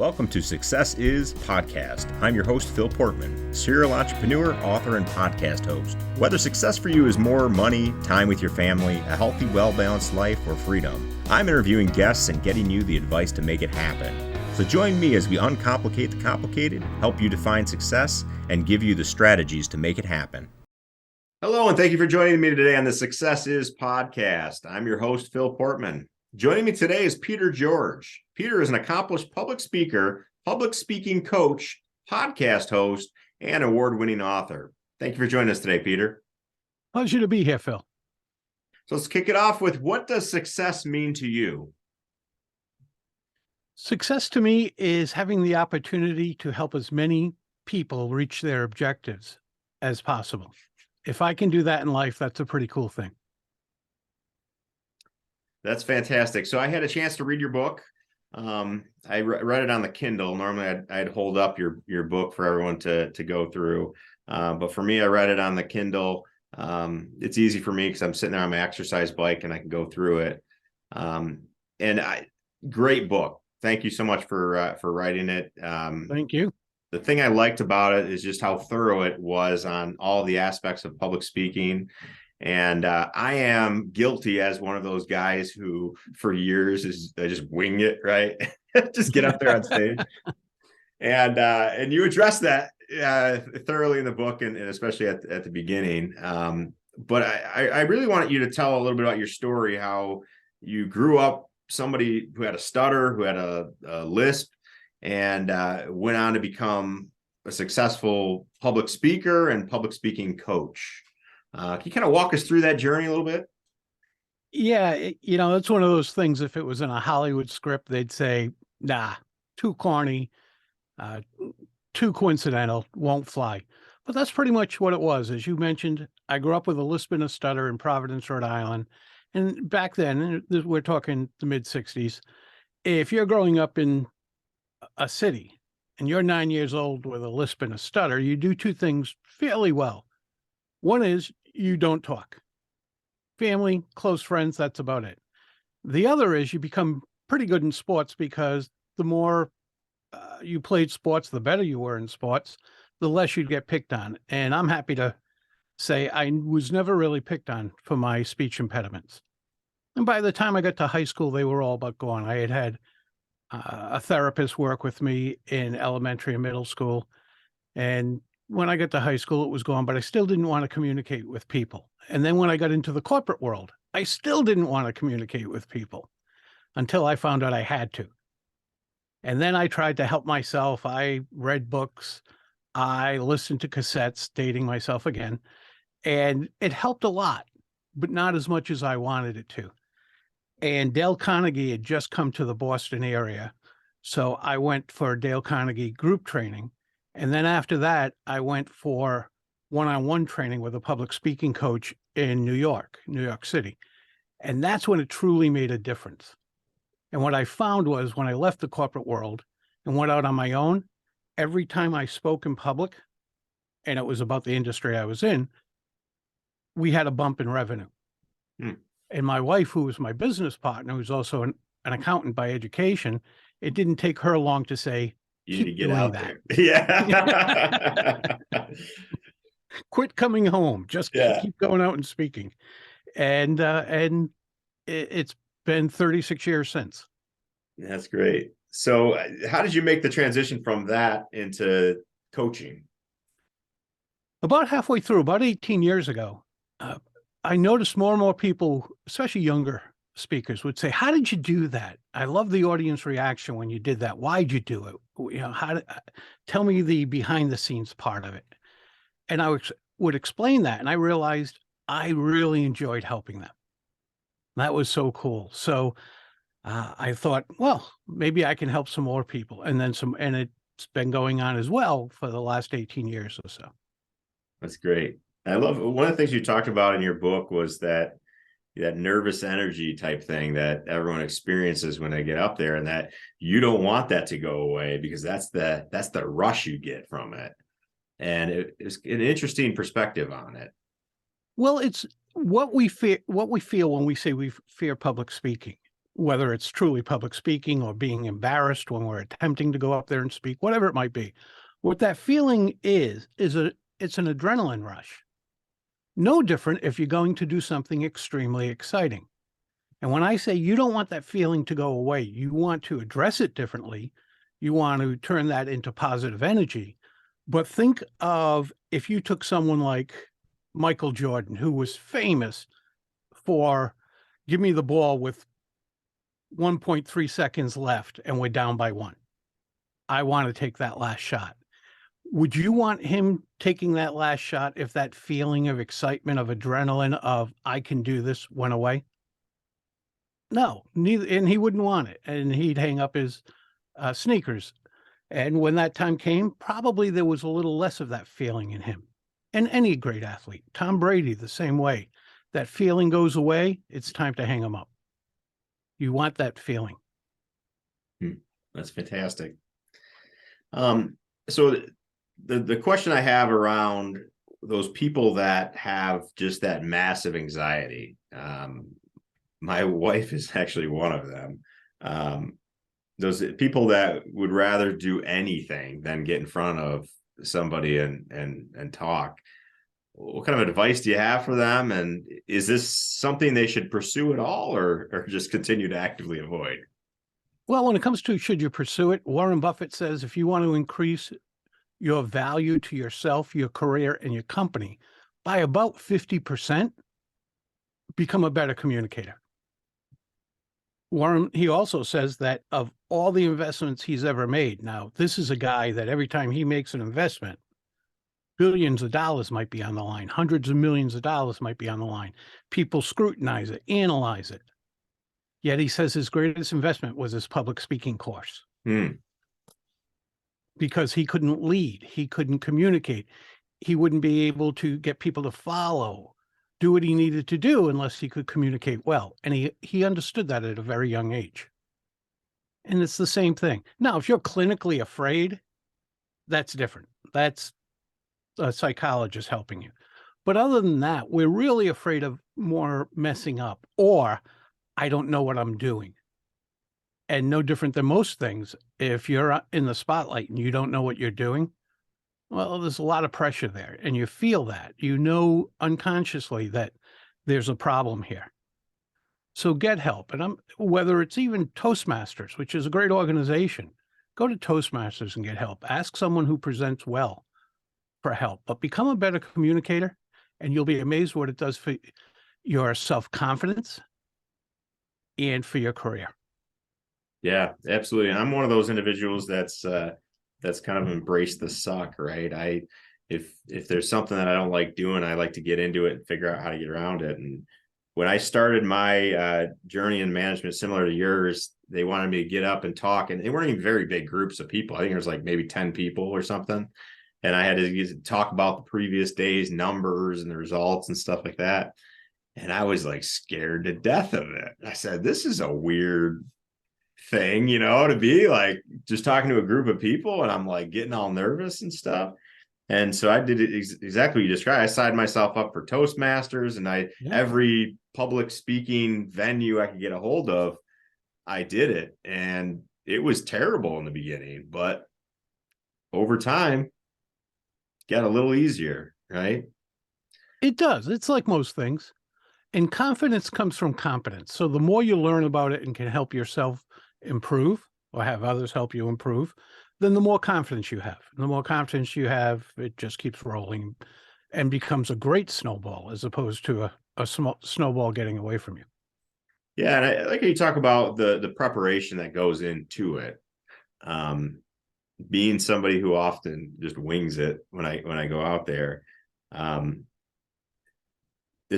Welcome to Success Is Podcast. I'm your host, Phil Portman, serial entrepreneur, author, and podcast host. Whether success for you is more money, time with your family, a healthy, well-balanced life, or freedom, I'm interviewing guests and getting you the advice to make it happen. So join me as we uncomplicate the complicated, help you define success, and give you the strategies to make it happen. Hello, and thank you for joining me today on the Success Is Podcast. I'm your host, Phil Portman. Joining me today is Peter George. Peter is an accomplished public speaker, public speaking coach, podcast host, and award-winning author. Thank you for joining us today, Peter. Pleasure to be here, Phil. So let's kick it off with, what does success mean to you? Success to me is having the opportunity to help as many people reach their objectives as possible. If I can do that in life, that's a pretty cool thing. That's fantastic. So I had a chance to read your book. I read it on the Kindle. Normally I'd hold up your book for everyone to go through. But for me, I read it on the Kindle. It's easy for me because I'm sitting there on my exercise bike and I can go through it. Great book. Thank you so much for writing it. Thank you. The thing I liked about it is just how thorough it was on all the aspects of public speaking. And I am guilty as one of those guys who for years I just wing it, right? Just get up there on stage. And you address that thoroughly in the book, and especially at the beginning. But I really wanted you to tell a little bit about your story, how you grew up somebody who had a stutter, who had a lisp, and went on to become a successful public speaker and public speaking coach. Can you kind of walk us through that journey a little bit? Yeah, it's one of those things. If it was in a Hollywood script, they'd say, nah, too corny, too coincidental, won't fly. But that's pretty much what it was. As you mentioned, I grew up with a lisp and a stutter in Providence, Rhode Island. And back then, we're talking the mid-'60s, if you're growing up in a city and you're 9 years old with a lisp and a stutter, you do two things fairly well. One is you don't talk. Family, close friends, that's about it. The other is you become pretty good in sports, because the more you played sports, the better you were in sports, the less you'd get picked on. And I'm happy to say I was never really picked on for my speech impediments. And by the time I got to high school, they were all but gone. I had a therapist work with me in elementary and middle school. And when I got to high school, it was gone, but I still didn't want to communicate with people. And then when I got into the corporate world, I still didn't want to communicate with people until I found out I had to. And then I tried to help myself. I read books. I listened to cassettes, dating myself again. And it helped a lot, but not as much as I wanted it to. And Dale Carnegie had just come to the Boston area. So I went for Dale Carnegie group training. And then after that, I went for one-on-one training with a public speaking coach in New York City. And that's when it truly made a difference. And what I found was, when I left the corporate world and went out on my own, every time I spoke in public, and it was about the industry I was in, we had a bump in revenue. And my wife, who was my business partner, who's also an accountant by education, it didn't take her long to say, you need to get out there. Yeah. Quit coming home. Just keep going out and speaking. And it's been 36 years since. That's great. So how did you make the transition from that into coaching? About halfway through, about 18 years ago, I noticed more and more people, especially younger speakers, would say, how did you do that? I love the audience reaction when you did that. Why'd you do it? Tell me the behind the scenes part of it. And I would explain that. And I realized I really enjoyed helping them. That was so cool. So I thought, well, maybe I can help some more people. And it's been going on as well for the last 18 years or so. That's great. I love, one of the things you talked about in your book was that nervous energy type thing that everyone experiences when they get up there, and that you don't want that to go away, because that's the rush you get from it. And it's an interesting perspective on it. Well, it's what we feel when we say we fear public speaking. whether it's truly public speaking or being embarrassed when we're attempting to go up there and speak, whatever it might be. What that feeling it's an adrenaline rush. No different if you're going to do something extremely exciting. And when I say you don't want that feeling to go away, you want to address it differently. You want to turn that into positive energy. But think of if you took someone like Michael Jordan, who was famous for give me the ball with 1.3 seconds left and we're down by 1. I want to take that last shot. Would you want him taking that last shot if that feeling of excitement, of adrenaline, of I can do this went away? No, neither, and he wouldn't want it, and he'd hang up his sneakers. And when that time came, probably there was a little less of that feeling in him. And any great athlete, Tom Brady, the same way. That feeling goes away, it's time to hang him up. You want that feeling. That's fantastic. So the question I have around those people that have just that massive anxiety, my wife is actually one of them. Those people that would rather do anything than get in front of somebody and talk. What kind of advice do you have for them? And is this something they should pursue at all, or just continue to actively avoid? Well, when it comes to should you pursue it, Warren Buffett says if you want to increase your value to yourself, your career, and your company by about 50%, become a better communicator. Warren, he also says that of all the investments he's ever made, now this is a guy that every time he makes an investment, billions of dollars might be on the line, hundreds of millions of dollars might be on the line. People scrutinize it, analyze it. Yet he says his greatest investment was his public speaking course. Because he couldn't lead, he couldn't communicate, he wouldn't be able to get people to follow, do what he needed to do unless he could communicate well. And he understood that at a very young age. And it's the same thing. Now, if you're clinically afraid, that's different. That's a psychologist helping you. But other than that, we're really afraid of more messing up, or I don't know what I'm doing. And no different than most things, if you're in the spotlight and you don't know what you're doing, well, there's a lot of pressure there, and you feel that. You know unconsciously that there's a problem here. So get help. And whether it's even Toastmasters, which is a great organization, go to Toastmasters and get help. Ask someone who presents well for help, but become a better communicator, and you'll be amazed what it does for your self-confidence and for your career. Yeah, absolutely. I'm one of those individuals that's kind of embraced the suck, right? If there's something that I don't like doing, I like to get into it and figure out how to get around it. And when I started my journey in management, similar to yours, they wanted me to get up and talk, and they weren't even very big groups of people. I think there was like maybe 10 people or something. And I had to talk about the previous day's numbers and the results and stuff like that. And I was like scared to death of it. I said, this is a weird thing, to be like just talking to a group of people, and I'm like getting all nervous and stuff. And so I did it exactly what you described. I signed myself up for Toastmasters, and every public speaking venue I could get a hold of, I did it. And it was terrible in the beginning, but over time, it got a little easier, right? It does. It's like most things. And confidence comes from competence. So the more you learn about it and can help yourself improve or have others help you improve, then the more confidence you have. And the more confidence you have, it just keeps rolling and becomes a great snowball as opposed to a small snowball getting away from you. Yeah, and I like how you talk about the preparation that goes into it. Being somebody who often just wings it when I go out there. The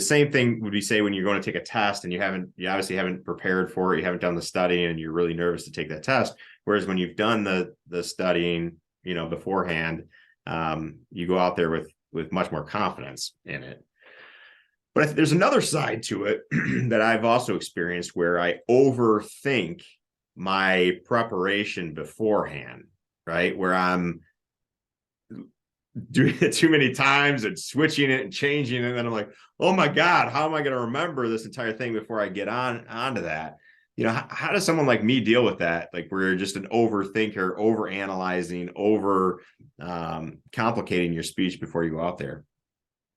same thing would be say when you're going to take a test and you obviously haven't prepared for it, you haven't done the studying, and you're really nervous to take that test. Whereas when you've done the studying, beforehand, you go out there with much more confidence in it. But there's another side to it that I've also experienced where I overthink my preparation beforehand, right? Where I'm doing it too many times and switching it and changing it. And then I'm like, oh my God, how am I going to remember this entire thing before I get onto that? how does someone like me deal with that? Like we're just an overthinker, over analyzing, over complicating your speech before you go out there.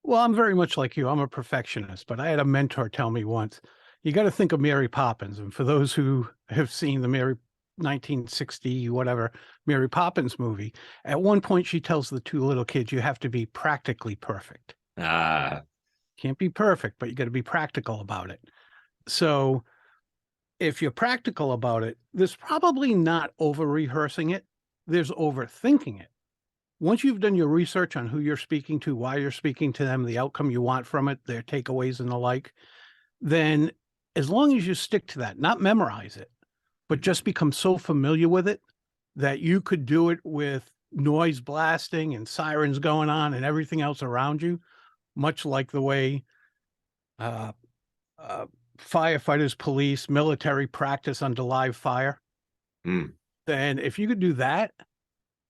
Well, I'm very much like you. I'm a perfectionist, but I had a mentor tell me once, you got to think of Mary Poppins. And for those who have seen the 1960 whatever Mary Poppins movie, at one point she tells the two little kids, you have to be practically perfect. Ah, Can't be perfect, but you got to be practical about it. So if you're practical about it, there's probably not over rehearsing it. There's overthinking it. Once you've done your research on who you're speaking to, why you're speaking to them, the outcome you want from it, their takeaways and the like, then as long as you stick to that, not memorize it, but just become so familiar with it that you could do it with noise blasting and sirens going on and everything else around you, much like the way uh, firefighters, police, military practice under live fire. Then if you could do that,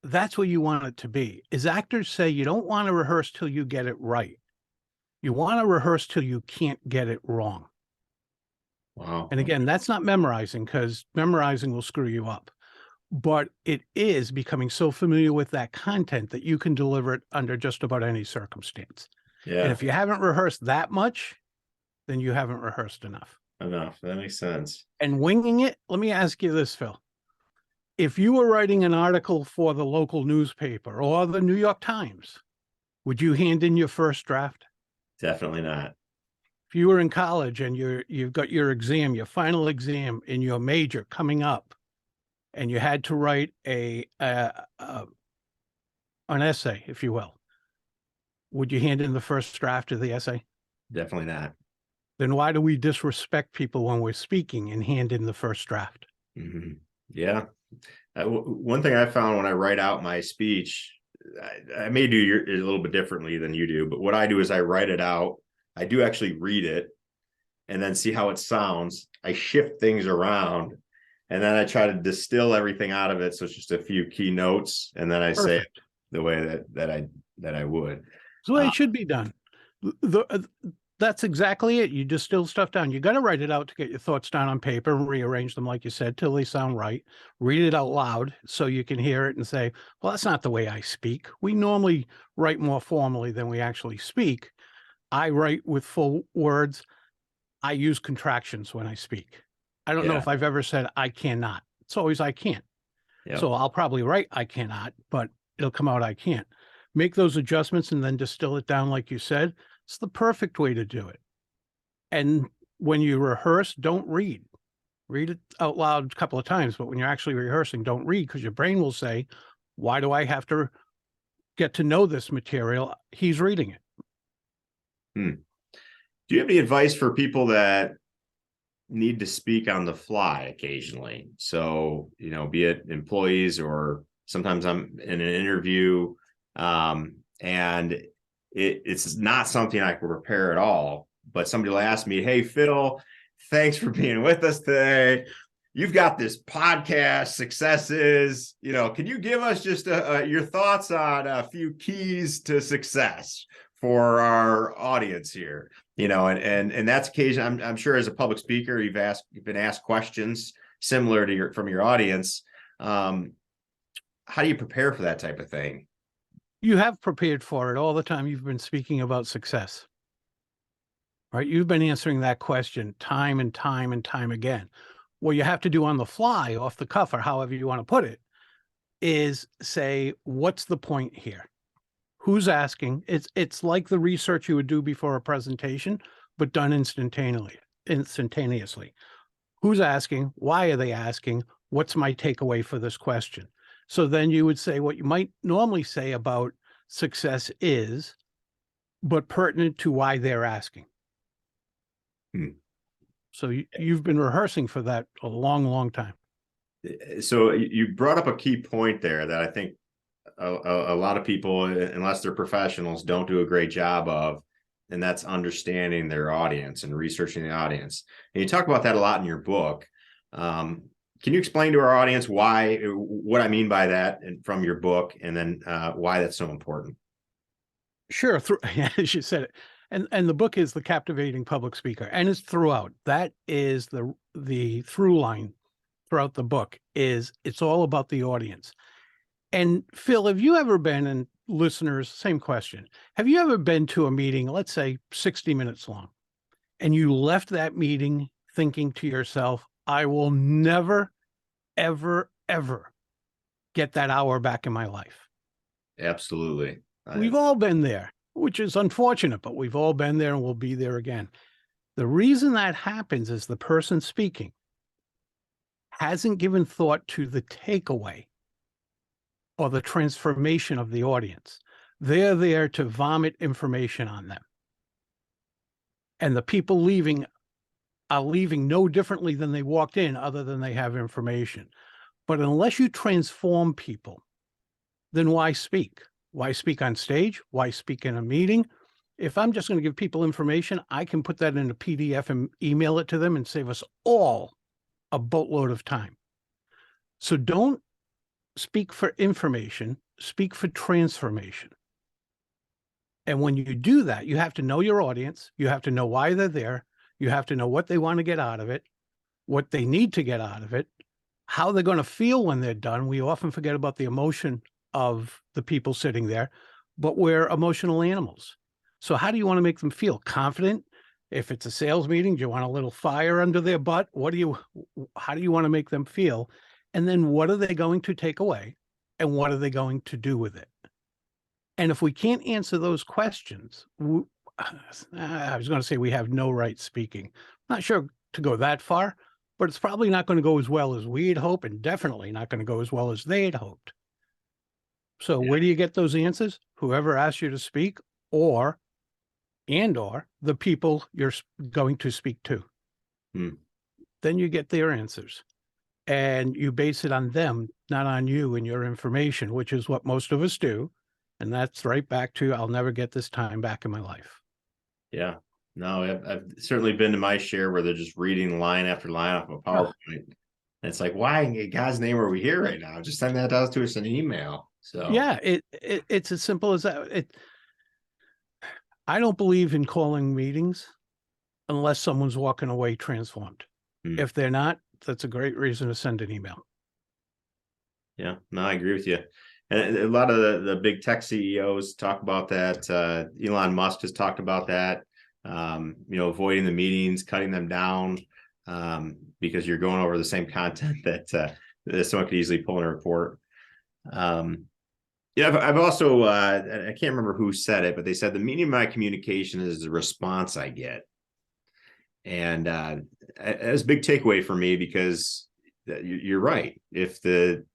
that's what you want it to be. As actors say, you don't want to rehearse till you get it right. You want to rehearse till you can't get it wrong. wow. And again, that's not memorizing, because memorizing will screw you up. But it is becoming so familiar with that content that you can deliver it under just about any circumstance. And Yeah, if you haven't rehearsed that much, then you haven't rehearsed enough. enough. That makes sense. And winging it, let me ask you this, Phil. If you were writing an article for the local newspaper or the New York Times, would you hand in your first draft? Definitely not. If you were in college and you've got your exam, your final exam in your major coming up, and you had to write an essay, if you will, would you hand in the first draft of the essay? Definitely not. Then why do we disrespect people when we're speaking and hand in the first draft? Mm-hmm. Yeah. One thing I found when I write out my speech, I may do it a little bit differently than you do, but what I do is I write it out. I do actually read it and then see how it sounds. I shift things around and then I try to distill everything out of it. So it's just a few key notes, and then I say it Perfect. the way that I would. That's the way it should be done. That's exactly it. You distill stuff down. You got to write it out to get your thoughts down on paper and rearrange them, like you said, till they sound right. Read it out loud so you can hear it and say, well, that's not the way I speak. We normally write more formally than we actually speak. I write with full words. I use contractions when I speak. I don't know Yeah. if I've ever said I cannot. It's always I can't. Yeah. So I'll probably write I cannot, but it'll come out I can't. Make those adjustments and then distill it down, like you said. It's the perfect way to do it. And when you rehearse, don't read. Read it out loud a couple of times, but when you're actually rehearsing, don't read, because your brain will say, why do I have to get to know this material? He's reading it. Do you have any advice for people that need to speak on the fly occasionally? So, be it employees or sometimes I'm in an interview, and it's not something I can prepare at all, but somebody will ask me, hey, Phil, thanks for being with us today. You've got this podcast successes, can you give us just your thoughts on a few keys to success for our audience here? And that's occasion. I'm sure as a public speaker, you've been asked questions similar to from your audience. How do you prepare for that type of thing? You have prepared for it all the time you've been speaking about success, right? You've been answering that question time and time and time again. What you have to do on the fly, off the cuff, or however you want to put it, is say, what's the point here? Who's asking? It's like the research you would do before a presentation, but done instantaneously. Who's asking? Why are they asking? What's my takeaway for this question? So then you would say what you might normally say about success is, but pertinent to why they're asking. So you've been rehearsing for that a long, long time. So you brought up a key point there that I think a lot of people, unless they're professionals, don't do a great job of, and that's understanding their audience and researching the audience. And you talk about that a lot in your book. Can you explain to our audience what I mean by that and from your book, and then why that's so important? Sure. As you said it. And the book is The Captivating Public Speaker, and it's throughout. That is the through line throughout the book. Is it's all about the audience. And Phil, have you ever been, and listeners, same question, have you ever been to a meeting, let's say 60 minutes long, and you left that meeting thinking to yourself, I will never, ever, ever get that hour back in my life? Absolutely. We've all been there, which is unfortunate, but we've all been there and we'll be there again. The reason that happens is the person speaking hasn't given thought to the takeaway or the transformation of the audience. They're there to vomit information on them. And the people leaving are leaving no differently than they walked in, other than they have information. But unless you transform people, then why speak? Why speak on stage? Why speak in a meeting? If I'm just going to give people information, I can put that in a PDF and email it to them and save us all a boatload of time. So don't speak for information, speak for transformation. And when you do that, you have to know your audience. You have to know why they're there. You have to know what they want to get out of it, what they need to get out of it, how they're going to feel when they're done. We often forget about the emotion of the people sitting there, but we're emotional animals. So how do you want to make them feel? Confident? If it's a sales meeting, do you want a little fire under their butt? How do you want to make them feel? And then what are they going to take away? And what are they going to do with it? And if we can't answer those questions, I was going to say we have no right speaking. I'm not sure to go that far, but it's probably not going to go as well as we'd hope, and definitely not going to go as well as they'd hoped. So where do you get those answers? Whoever asked you to speak, or the people you're going to speak to. Then you get their answers. And you base it on them, not on you and your information, which is what most of us do. And that's right back to, I'll never get this time back in my life. Yeah. No, I've certainly been to my share where they're just reading line after line off a PowerPoint. And it's like, why in God's name are we here right now? Just send that out to us in an email. So yeah, it's as simple as that. I don't believe in calling meetings unless someone's walking away transformed. If they're not, that's a great reason to send an email. Yeah, no, I agree with you. And a lot of the big tech CEOs talk about that. Elon Musk has talked about that. Avoiding the meetings, cutting them down, because you're going over the same content that someone could easily pull in a report. I've also I can't remember who said it, but they said the meaning of my communication is the response I get. And that's a big takeaway for me, because you're right. If the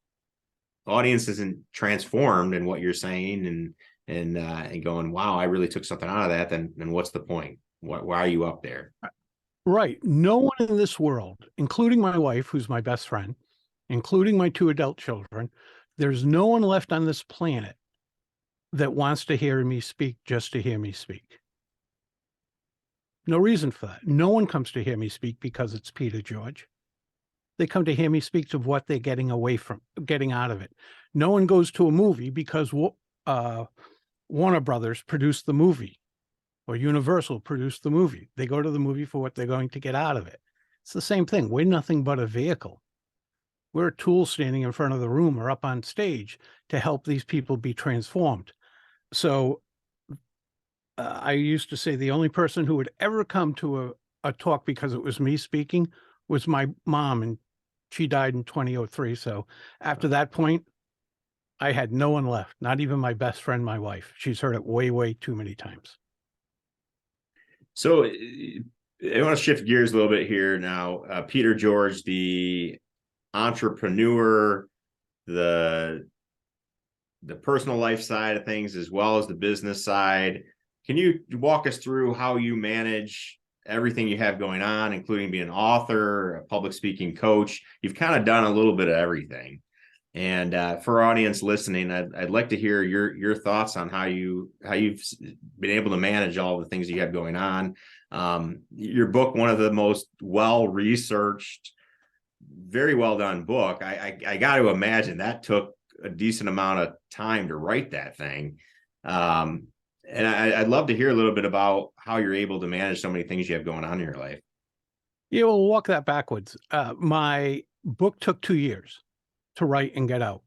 audience isn't transformed in what you're saying and going, wow, I really took something out of that, then what's the point? Why are you up there? Right. No one in this world, including my wife, who's my best friend, including my 2 adult children, there's no one left on this planet that wants to hear me speak just to hear me speak. No reason for that. No one comes to hear me speak because it's Peter George. They come to hear me speak of what they're getting out of it. No one goes to a movie because Warner Brothers produced the movie or Universal produced the movie. They go to the movie for what they're going to get out of it. It's the same thing. We're nothing but a vehicle. We're a tool standing in front of the room or up on stage to help these people be transformed. So I used to say the only person who would ever come to a talk because it was me speaking was my mom, and she died in 2003. So after that point, I had no one left, not even my best friend, my wife. She's heard it way, way too many times. So I want to shift gears a little bit here now. Peter George, the entrepreneur, the personal life side of things, as well as the business side. Can you walk us through how you manage everything you have going on, including being an author, a public speaking coach? You've kind of done a little bit of everything. And for our audience listening, I'd like to hear your thoughts on how you've been able to manage all the things you have going on. Your book, one of the most well-researched, very well done book. I got to imagine that took a decent amount of time to write that thing. And I'd love to hear a little bit about how you're able to manage so many things you have going on in your life. Yeah, we'll walk that backwards. My book took 2 years to write and get out.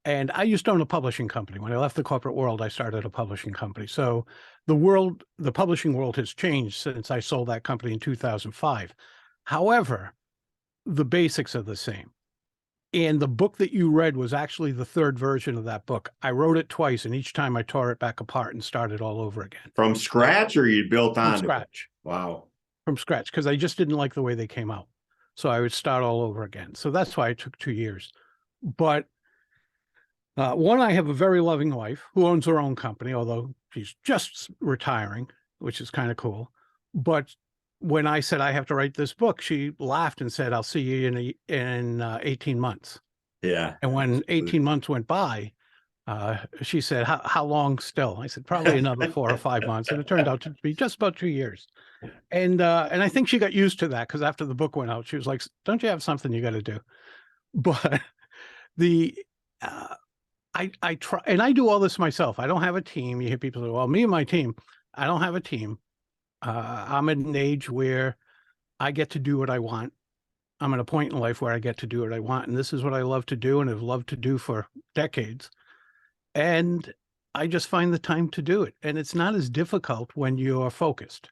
And I used to own a publishing company. When I left the corporate world, I started a publishing company. So the publishing world has changed since I sold that company in 2005. However, the basics are the same. And the book that you read was actually the third version of that book. I wrote it twice, and each time I tore it back apart and started all over again. From scratch, or you built on From scratch. Wow. From scratch, because I just didn't like the way they came out. So I would start all over again. So that's why it took 2 years. But one, I have a very loving wife who owns her own company, although she's just retiring, which is kind of cool. But when I said I have to write this book, she laughed and said, "I'll see you in 18 months." Yeah. And when 18 months went by, she said, how long still? I said, probably another 4 or 5 months. And it turned out to be just about 2 years. And I think she got used to that, because after the book went out, she was like, don't you have something you got to do? But the I try, and I do all this myself. I don't have a team. You hear people say, well, me and my team. I don't have a team. I'm at an age where I get to do what I want. I'm at a point in life where I get to do what I want. And this is what I love to do and have loved to do for decades. And I just find the time to do it. And it's not as difficult when you're focused.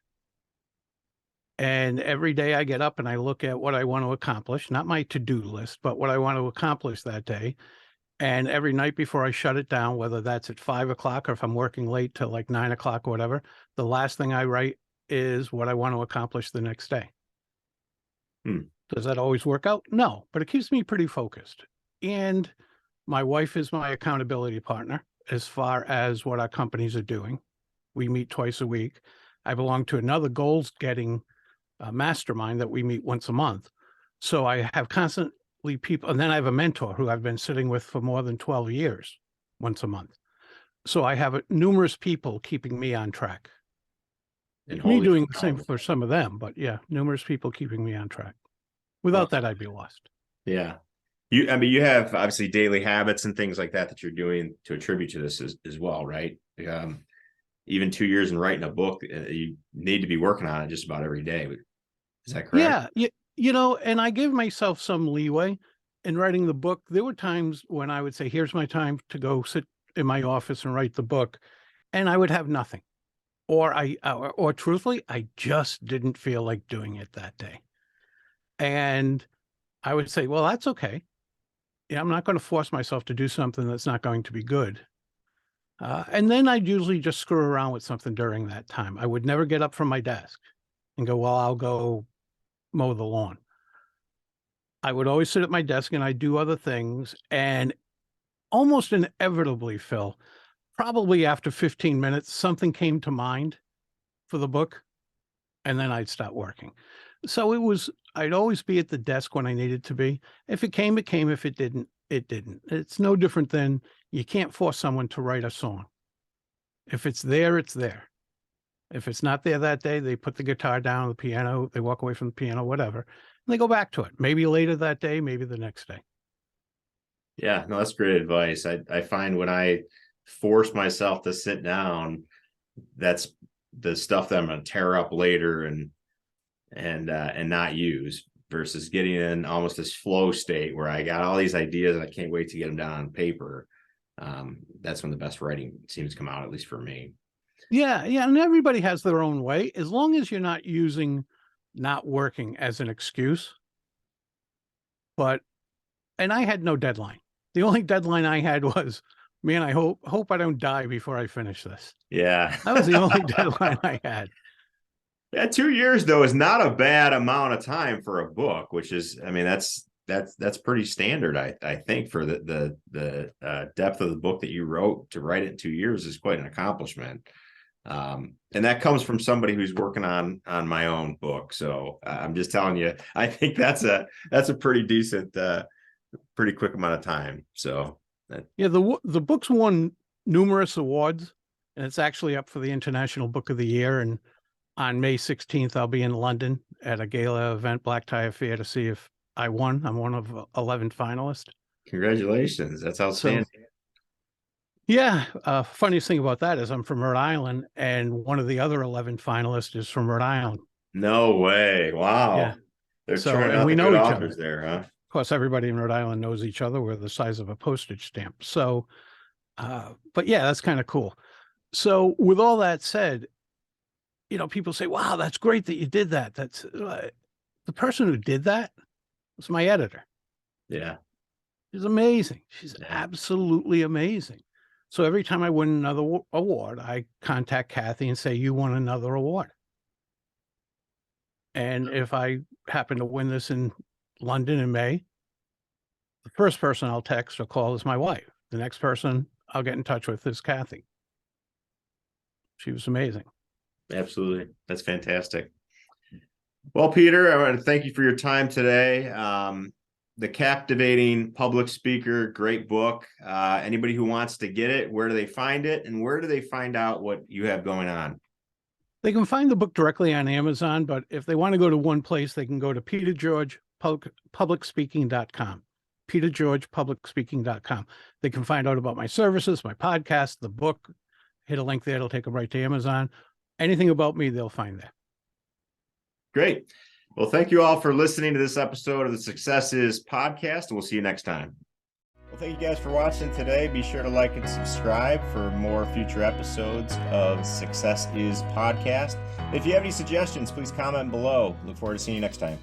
And every day I get up and I look at what I want to accomplish, not my to-do list, but what I want to accomplish that day. And every night before I shut it down, whether that's at 5 o'clock or if I'm working late till like 9 o'clock or whatever, the last thing I write is what I want to accomplish the next day. Does that always work out? No, but it keeps me pretty focused. And my wife is my accountability partner as far as what our companies are doing. We meet twice a week. I belong to another goals-getting mastermind that we meet once a month. So I have constantly people, and then I have a mentor who I've been sitting with for more than 12 years, once a month. So I have numerous people keeping me on track. And me doing the same for some of them, but yeah, numerous people keeping me on track. Without that, I'd be lost. Yeah. You have obviously daily habits and things like that that you're doing to attribute to this as well, right? Even 2 years in writing a book, you need to be working on it just about every day. Is that correct? Yeah. And I give myself some leeway in writing the book. There were times when I would say, here's my time to go sit in my office and write the book. And I would have nothing. Or truthfully, I just didn't feel like doing it that day. And I would say, well, that's okay. Yeah, I'm not going to force myself to do something that's not going to be good. And then I'd usually just screw around with something during that time. I would never get up from my desk and go, well, I'll go mow the lawn. I would always sit at my desk and I'd do other things. And almost inevitably, Phil, probably after 15 minutes, something came to mind for the book. And then I'd start working. So I'd always be at the desk when I needed to be. If it came, it came. If it didn't, it didn't. It's no different than you can't force someone to write a song. If it's there, it's there. If it's not there that day, they put the guitar down, the piano, they walk away from the piano, whatever, and they go back to it. Maybe later that day, maybe the next day. Yeah, no, that's great advice. I find when I force myself to sit down, that's the stuff that I'm going to tear up later and not use, versus getting in almost this flow state where I got all these ideas and I can't wait to get them down on paper. That's when the best writing seems to come out, at least for me. Yeah. And everybody has their own way. As long as you're not using not working as an excuse. And I had no deadline. The only deadline I had was, man, I hope I don't die before I finish this. Yeah. That was the only deadline I had. Yeah, 2 years though is not a bad amount of time for a book, which is, I mean, that's pretty standard. I think for the depth of the book that you wrote, to write it in 2 years is quite an accomplishment. And that comes from somebody who's working on my own book. So I'm just telling you, I think that's a pretty decent, pretty quick amount of time. So yeah, the book's won numerous awards, and it's actually up for the International Book of the Year. And on May 16th, I'll be in London at a gala event, Black Tie Affair, to see if I won. I'm one of 11 finalists. Congratulations. That's outstanding. So, Yeah. Funniest thing about that is I'm from Rhode Island, and one of the other 11 finalists is from Rhode Island. No way. Yeah. Wow. They're So, turning and out we the know good each other. authors there, huh? Of course, everybody in Rhode Island knows each other. We're the size of a postage stamp. So, but yeah, that's kind of cool. So with all that said, people say, wow, that's great that you did that. That's the person who did that was my editor. Yeah. She's amazing. She's Yeah. absolutely amazing. So every time I win another award, I contact Kathy and say, you won another award. And if I happen to win this in London in May, the first person I'll text or call is my wife. The next person I'll get in touch with is Kathy. She was amazing. Absolutely. That's fantastic. Well, Peter, I want to thank you for your time today. The Captivating Public Speaker, great book. Anybody who wants to get it, where do they find it? And where do they find out what you have going on? They can find the book directly on Amazon, but if they want to go to one place, they can go to petergeorgepublicspeaking.com. petergeorgepublicspeaking.com. They can find out about my services, my podcast, the book. Hit a link there, it'll take them right to Amazon. Anything about me, they'll find there. Great. Well, thank you all for listening to this episode of the Success Is podcast, and we'll see you next time. Well, thank you guys for watching today. Be sure to like and subscribe for more future episodes of Success Is podcast. If you have any suggestions, please comment below. Look forward to seeing you next time.